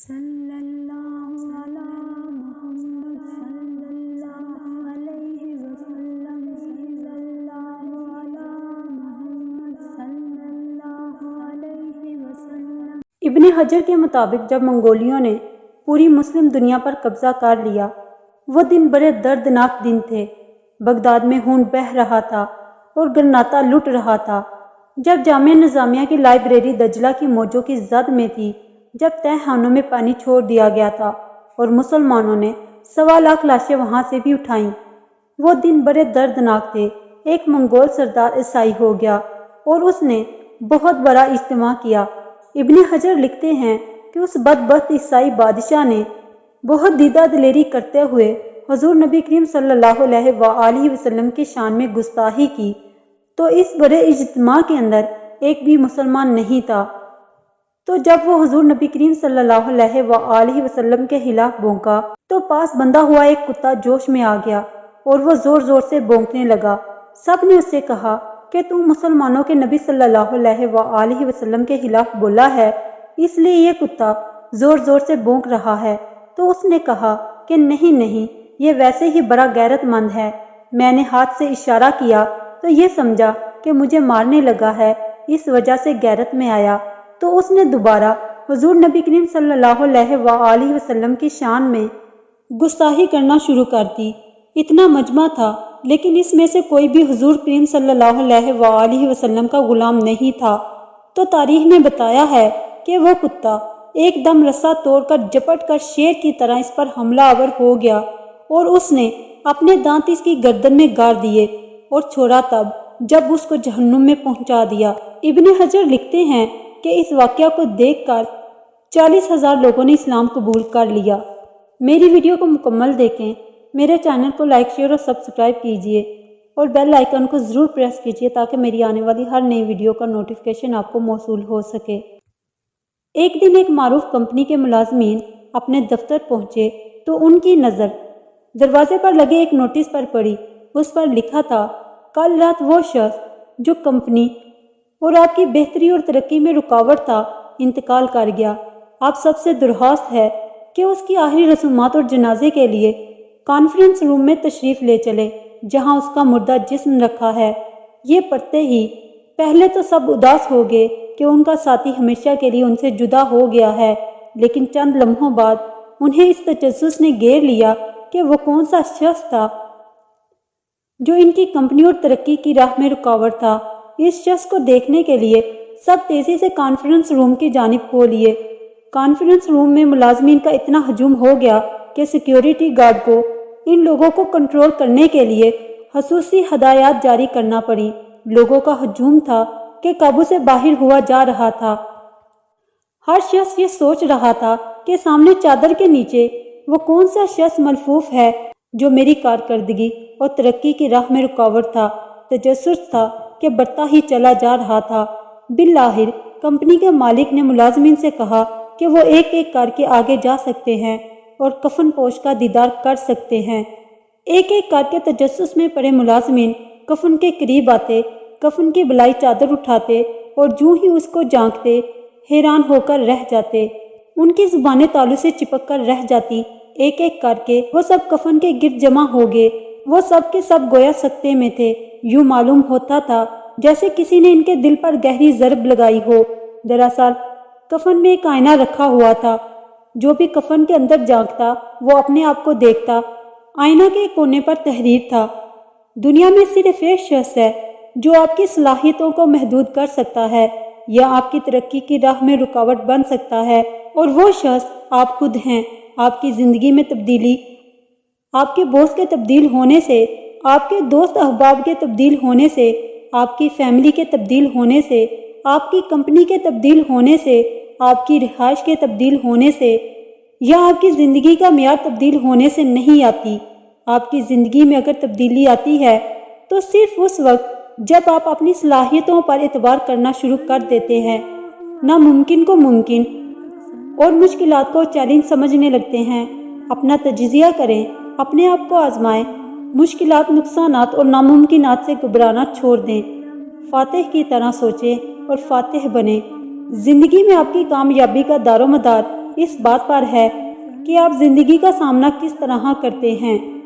صلی اللہ علی محمد صلی اللہ علیہ وسلم صلی اللہ علی محمد صلی اللہ علیہ وسلم۔ ابن حجر کے مطابق جب منگولیوں نے پوری مسلم دنیا پر قبضہ کر لیا، وہ دن بڑے دردناک دن تھے۔ بغداد میں خون بہہ رہا تھا اور گرناطہ لٹ رہا تھا۔ جب جامعہ نظامیہ کی لائبریری دجلہ کی موجوں کی زد میں تھی، جب تہہ خانوں میں پانی چھوڑ دیا گیا تھا اور مسلمانوں نے 1.25 لاشیں وہاں سے بھی اٹھائیں، وہ دن بڑے دردناک تھے۔ ایک منگول سردار عیسائی ہو گیا اور اس نے بہت بڑا اجتماع کیا۔ ابن حجر لکھتے ہیں کہ اس بدبخت عیسائی بادشاہ نے بہت دیدہ دلیری کرتے ہوئے حضور نبی کریم صلی اللہ علیہ وآلہ وسلم کی شان میں گستاخی کی، تو اس بڑے اجتماع کے اندر ایک بھی مسلمان نہیں تھا۔ تو جب وہ حضور نبی کریم صلی اللہ علیہ وآلہ وسلم کے خلاف بھونکا تو پاس بندھا ہوا ایک کتا جوش میں آ گیا اور وہ زور زور سے بھونکنے لگا۔ سب نے اس سے کہا کہ تو مسلمانوں کے نبی صلی اللہ علیہ وآلہ وسلم کے خلاف بولا ہے، اس لیے یہ کتا زور زور سے بھونک رہا ہے۔ تو اس نے کہا کہ نہیں، یہ ویسے ہی بڑا غیرت مند ہے۔ میں نے ہاتھ سے اشارہ کیا تو یہ سمجھا کہ مجھے مارنے لگا ہے، اس وجہ سے غیرت میں آیا۔ تو اس نے دوبارہ حضور نبی کریم صلی اللہ علیہ وآلہ وسلم کی شان میں گستاخی کرنا شروع کر دی۔ اتنا مجمع تھا لیکن اس میں سے کوئی بھی حضور کریم صلی اللہ علیہ وآلہ وسلم کا غلام نہیں تھا۔ تو تاریخ نے بتایا ہے کہ وہ کتا ایک دم رسا توڑ کر جپٹ کر شیر کی طرح اس پر حملہ آور ہو گیا اور اس نے اپنے دانت اس کی گردن میں گاڑ دیے اور چھوڑا تب جب اس کو جہنم میں پہنچا دیا۔ ابن حجر لکھتے ہیں کہ اس واقعہ کو دیکھ کر 40,000 لوگوں نے اسلام قبول کر لیا۔ میری ویڈیو کو مکمل دیکھیں، میرے چینل کو لائک شیئر اور سبسکرائب کیجیے اور بیل آئیکن کو ضرور پریس کیجیے تاکہ میری آنے والی ہر نئی ویڈیو کا نوٹیفیکیشن آپ کو موصول ہو سکے۔ ایک دن ایک معروف کمپنی کے ملازمین اپنے دفتر پہنچے تو ان کی نظر دروازے پر لگے ایک نوٹس پر پڑی۔ اس پر لکھا تھا، کل رات وہ شخص جو کمپنی اور آپ کی بہتری اور ترقی میں رکاوٹ تھا انتقال کر گیا۔ آپ سب سے درخواست ہے کہ اس کی آخری رسومات اور جنازے کے لیے کانفرنس روم میں تشریف لے چلے جہاں اس کا مردہ جسم رکھا ہے۔ یہ پڑھتے ہی پہلے تو سب اداس ہو گئے کہ ان کا ساتھی ہمیشہ کے لیے ان سے جدا ہو گیا ہے، لیکن چند لمحوں بعد انہیں اس تجسس نے گھیر لیا کہ وہ کون سا شخص تھا جو ان کی کمپنی اور ترقی کی راہ میں رکاوٹ تھا۔ اس شخص کو دیکھنے کے لیے سب تیزی سے کانفرنس روم کی جانب ہو لیے۔ کانفرنس روم میں ملازمین کا اتنا ہجوم ہو گیا کہ سیکیورٹی گارڈ کو ان لوگوں کو کنٹرول کرنے کے لیے خصوصی ہدایات جاری کرنا پڑی۔ لوگوں کا ہجوم تھا کہ قابو سے باہر ہوا جا رہا تھا۔ ہر شخص یہ سوچ رہا تھا کہ سامنے چادر کے نیچے وہ کون سا شخص ملفوف ہے جو میری کارکردگی اور ترقی کی راہ میں رکاوٹ تھا۔ تجسس تھا کہ بڑھتا ہی چلا جا رہا تھا۔ بالآخر کمپنی کے مالک نے ملازمین سے کہا کہ وہ ایک ایک کر کے آگے جا سکتے ہیں اور کفن پوش کا دیدار کر سکتے ہیں۔ ایک ایک کر کے تجسس میں پڑے ملازمین کفن کے قریب آتے، کفن کی بلائی چادر اٹھاتے اور جو ہی اس کو جھانکتے حیران ہو کر رہ جاتے۔ ان کی زبانیں تالو سے چپک کر رہ جاتی۔ ایک ایک کر کے وہ سب کفن کے گرد جمع ہو گئے۔ وہ سب کے سب گویا سکتے میں تھے۔ یوں معلوم ہوتا تھا جیسے کسی نے ان کے دل پر گہری ضرب لگائی ہو۔ دراصل کفن میں ایک آئینہ رکھا ہوا تھا۔ جو بھی کفن کے اندر جھانکتا وہ اپنے آپ کو دیکھتا۔ آئینہ کے کونے پر تحریر تھا، دنیا میں صرف ایک شخص ہے جو آپ کی صلاحیتوں کو محدود کر سکتا ہے یا آپ کی ترقی کی راہ میں رکاوٹ بن سکتا ہے، اور وہ شخص آپ خود ہیں۔ آپ کی زندگی میں تبدیلی آپ کے باس کے تبدیل ہونے سے، آپ کے دوست احباب کے تبدیل ہونے سے، آپ کی فیملی کے تبدیل ہونے سے، آپ کی کمپنی کے تبدیل ہونے سے، آپ کی رہائش کے تبدیل ہونے سے یا آپ کی زندگی کا معیار تبدیل ہونے سے نہیں آتی۔ آپ کی زندگی میں اگر تبدیلی آتی ہے تو صرف اس وقت جب آپ اپنی صلاحیتوں پر اعتبار کرنا شروع کر دیتے ہیں، ناممکن کو ممکن اور مشکلات کو چیلنج سمجھنے لگتے ہیں۔ اپنا تجزیہ کریں، اپنے آپ کو آزمائیں، مشکلات، نقصانات اور ناممکنات سے گھبرانا چھوڑ دیں، فاتح کی طرح سوچیں اور فاتح بنیں۔ زندگی میں آپ کی کامیابی کا دار و مدار اس بات پر ہے کہ آپ زندگی کا سامنا کس طرح کرتے ہیں۔